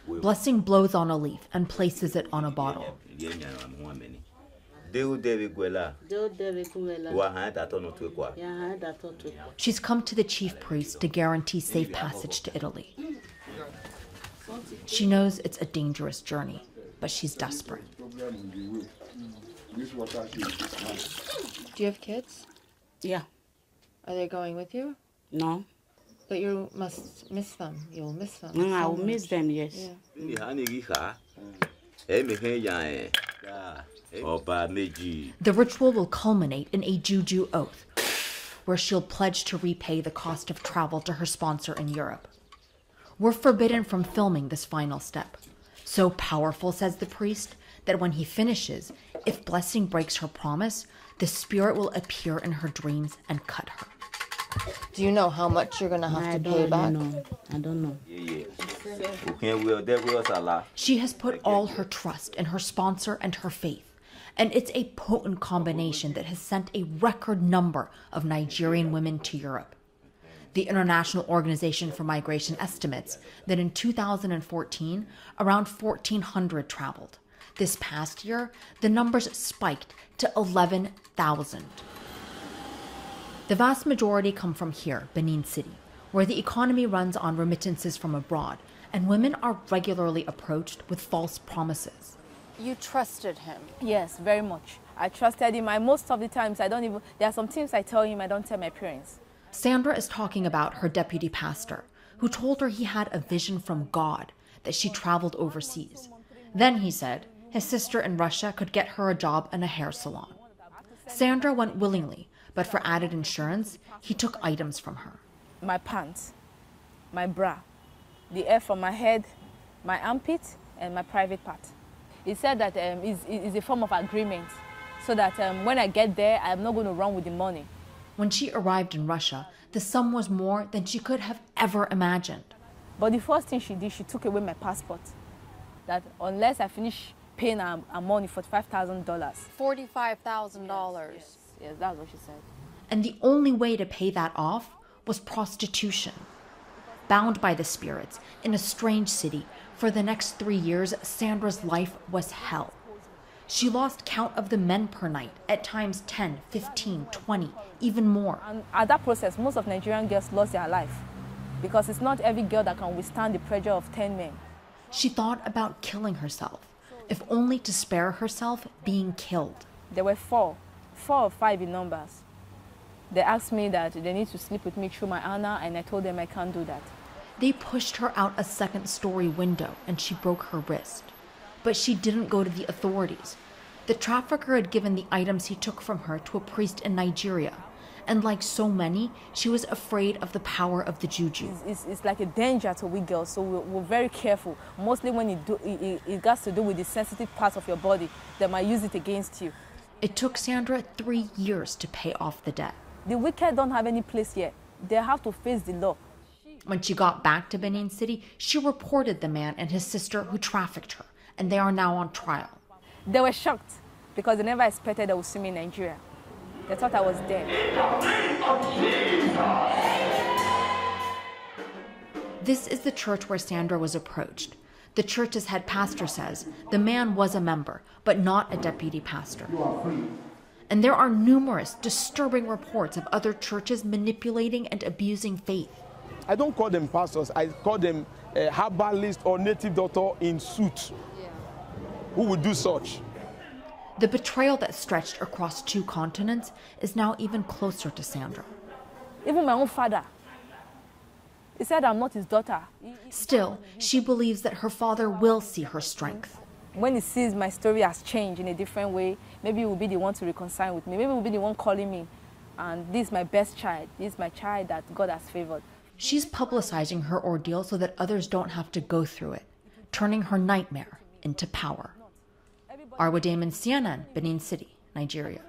Blessing blows on a leaf and places it on a bottle. She's come to the chief priest to guarantee safe passage to Italy. She knows it's a dangerous journey, but she's desperate. Do you have kids? Yeah. Are they going with you? No. But you must miss them. You'll miss them. I will miss them, yes. Yeah. The ritual will culminate in a juju oath, where she'll pledge to repay the cost of travel to her sponsor in Europe. We're forbidden from filming this final step. So powerful, says the priest, that when he finishes, if Blessing breaks her promise, the spirit will appear in her dreams and cut her. Do you know how much you're going to have to pay back? I don't know. She has put all her trust in her sponsor and her faith, and it's a potent combination that has sent a record number of Nigerian women to Europe. The International Organization for Migration estimates that in 2014, around 1,400 traveled. This past year, the numbers spiked to 11,000. The vast majority come from here, Benin City, where the economy runs on remittances from abroad, and women are regularly approached with false promises. You trusted him. Yes, very much. I trusted him. Most of the times, there are some things I tell him I don't tell my parents. Sandra is talking about her deputy pastor, who told her he had a vision from God that she traveled overseas. Then he said his sister in Russia could get her a job in a hair salon. Sandra went willingly, but for added insurance, he took items from her. My pants, my bra, the hair from my head, my armpit, and my private part. He said that it's a form of agreement, so that when I get there, I'm not going to run with the money. When she arrived in Russia, the sum was more than she could have ever imagined. But the first thing she did, she took away my passport. That unless I finish paying her money, $45,000. $45,000. Yes, that's what she said. And the only way to pay that off was prostitution. Bound by the spirits in a strange city, for the next 3 years, Sandra's life was hell. She lost count of the men per night, at times 10, 15, 20, even more. And at that process, most of Nigerian girls lost their life because it's not every girl that can withstand the pressure of 10 men. She thought about killing herself, if only to spare herself being killed. There were four or five in numbers. They asked me that they need to sleep with me through my Anna, and I told them I can't do that. They pushed her out a second-story window and she broke her wrist. But she didn't go to the authorities. The trafficker had given the items he took from her to a priest in Nigeria. And like so many, she was afraid of the power of the juju. It's like a danger to we girls, so we're very careful. Mostly when it has to do with the sensitive parts of your body, they might use it against you. It took Sandra 3 years to pay off the debt. The wicked don't have any place here. They have to face the law. When she got back to Benin City, she reported the man and his sister who trafficked her, and they are now on trial. They were shocked because they never expected they would see me in Nigeria. They thought I was dead. This is the church where Sandra was approached. The church's head pastor says the man was a member, but not a deputy pastor. And there are numerous disturbing reports of other churches manipulating and abusing faith. I don't call them pastors, I call them a herbalist or native doctor in suit who would do such. The betrayal that stretched across 2 continents is now even closer to Sandra. Even my own father, he said I'm not his daughter. Still, she believes that her father will see her strength. When he sees my story has changed in a different way, maybe he will be the one to reconcile with me. Maybe he will be the one calling me. And this is my best child. This is my child that God has favored. She's publicizing her ordeal so that others don't have to go through it, turning her nightmare into power. Arwa Damon, CNN, Benin City, Nigeria.